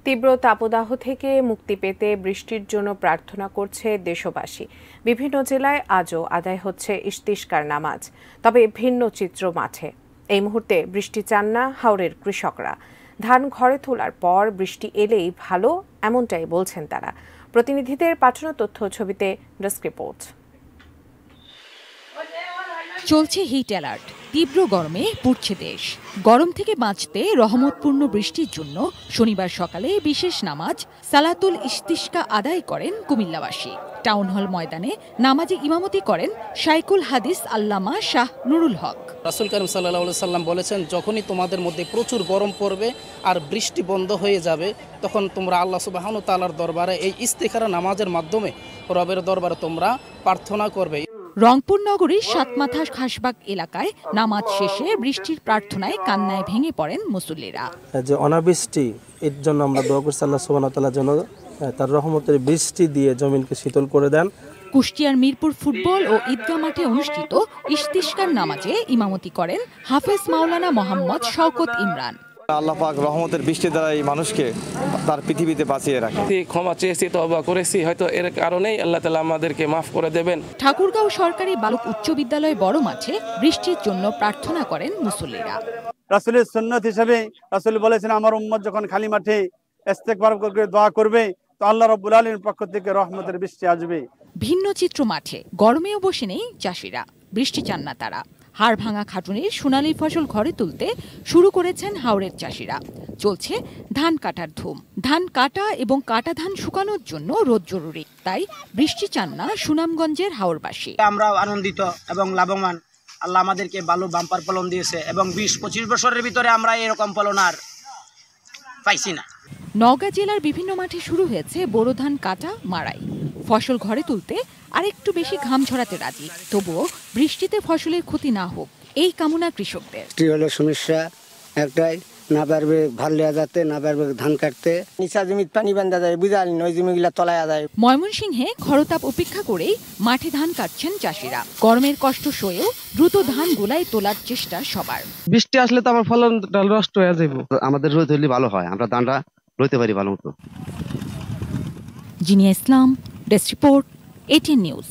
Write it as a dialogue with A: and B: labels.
A: তীব্র তাপদাহ থেকে মুক্তি পেতে বৃষ্টির জন্য প্রার্থনা করছে দেশবাসী। বিভিন্ন জেলায় আজও আদায় হচ্ছে ইস্তিসকার নামাজ, তবে ভিন্ন চিত্র মাঠে। এই মুহূর্তে বৃষ্টি চান না হাওরের কৃষকরা। ধান ঘরে তোলার পর বৃষ্টি এলেই ভালো, এমনটাই বলছেন তারা। প্রতিনিধিদের পাঠানো তথ্য ছবিতে ডেস্ক রিপোর্ট।
B: চলছে হিট অ্যালার্ট, তীব্র গরমে পুড়ছে দেশ। গরম থেকে বাঁচতে রহমতপূর্ণ বৃষ্টির জন্য শনিবার সকালে বিশেষ নামাজ সালাতুল ইস্তিসকা আদায় করেন কুমিল্লাবাসী। টাউন হল ময়দানে নামাজে ইমামতি করেন শাইখুল হাদিস আল্লামা শাহ নুরুল হক।
C: রাসূল কারীম সাল্লাল্লাহু আলাইহি সাল্লাম বলেছেন, যখনই তোমাদের মধ্যে প্রচুর গরম পড়বে আর বৃষ্টি বন্ধ হয়ে যাবে, তখন তোমরা আল্লাহ সুবহানাহু ওয়া তাআলার দরবারে এই ইস্তিখারা নামাজের মাধ্যমে রবের দরবারে তোমরা প্রার্থনা করবে।
B: রংপুর নগরীর সাতমাথা খাসবাগ এলাকায় নামাজ শেষে বৃষ্টির প্রার্থনায় কান্নায় ভেঙে পড়েন মুসল্লিরা।
D: যে অনাবৃষ্টি, এর জন্য আমরা দোয়া করছি আল্লাহ সুবহানাহু ওয়া তাআলার জন্য তার রহমতের বৃষ্টি দিয়ে জমিনকে শীতল করে দেন।
B: কুষ্টিয়ার মিরপুর ফুটবল ও ঈদগাহ মাঠে অনুষ্ঠিত ইস্তিসকার নামাজে ইমামতি করেন হাফেজ মাওলানা মোহাম্মদ শওকত ইমরান।
E: আল্লাহ পাক রহমতের বৃষ্টি দ্বারা এই মানুষকে তার পৃথিবীতে বাঁচিয়ে রাখে।
F: ক্ষমা চেয়েছি, তওবা করেছি, হয়তো এর কারণেই আল্লাহ তাআলা আমাদেরকে মাফ করে দেবেন।
B: ঠাকুরগাঁও সরকারি বালক উচ্চ বিদ্যালয় বড় মাঠে বৃষ্টির জন্য প্রার্থনা করেন মুসল্লিরা।
G: রাসূলের সুন্নাত হিসেবে রাসূল বলেছেন, আমার উম্মত যখন খালি মাঠে ইস্তেগফার করে দোয়া করবে তো আল্লাহ রাব্বুল আলামিনের পক্ষ থেকে রহমতের বৃষ্টি আসবে।
B: ভিন্ন চিত্র মাঠে গরমেও বসে নেই চাষিরা, বৃষ্টি চান না তারা। হাড় ভাঙা খাটুনির সোনালী ফসল ঘরে তুলতে শুরু করেছেন হাওরের চাষিরা। চলছে ধান কাটার ধুম। ধান কাটা এবং কাটা ধান শুকানোর জন্য রোদ জরুরি, তাই বৃষ্টি চান না সুনামগঞ্জের হাওরবাসী।
H: আমরা আনন্দিত এবং লাভবান। আল্লাহ আমাদেরকে ভালো বাম্পার ফলন দিয়েছে এবং ২০-২৫ বছরের ভিতরে আমরা এরকম ফলন আর পাইছি না।
B: নওগাঁ জেলার বিভিন্ন মাঠে শুরু হয়েছে বোরো ধান কাটা মাড়াই। ফসল ঘরে তুলতে আরেকটু বেশি ঘাম ঝরাতে রাজি, তবুও বৃষ্টিতে ফসলের ক্ষতি না হোক এই কামনা কৃষকদের।
I: সমস্যা একটাই, না পারবে ভাল লেয়া যাতে, না পারবে ধান কাটতে, নিচা জমিতে পানি বান্ধা যায়, বুঝালি ওই জমিগুলা তলায়া যায়।
B: ময়মনসিংহে খরতাপ উপেক্ষা করেই মাঠে ধান কাটছেন চাষিরা। গরমের কষ্ট সয়েও দ্রুত ধান গোলায় তোলার চেষ্টা সবার।
J: বৃষ্টি আসলে তো আমার ফলন নষ্ট হয়ে যাবে।
K: আমাদের রোদ হলে ভালো হয়, আমরা ধানটা রইতে পারি ভালো মতো।
B: জিনিয়া ইসলাম, ডেস্ক রিপোর্ট, ATN নিউজ।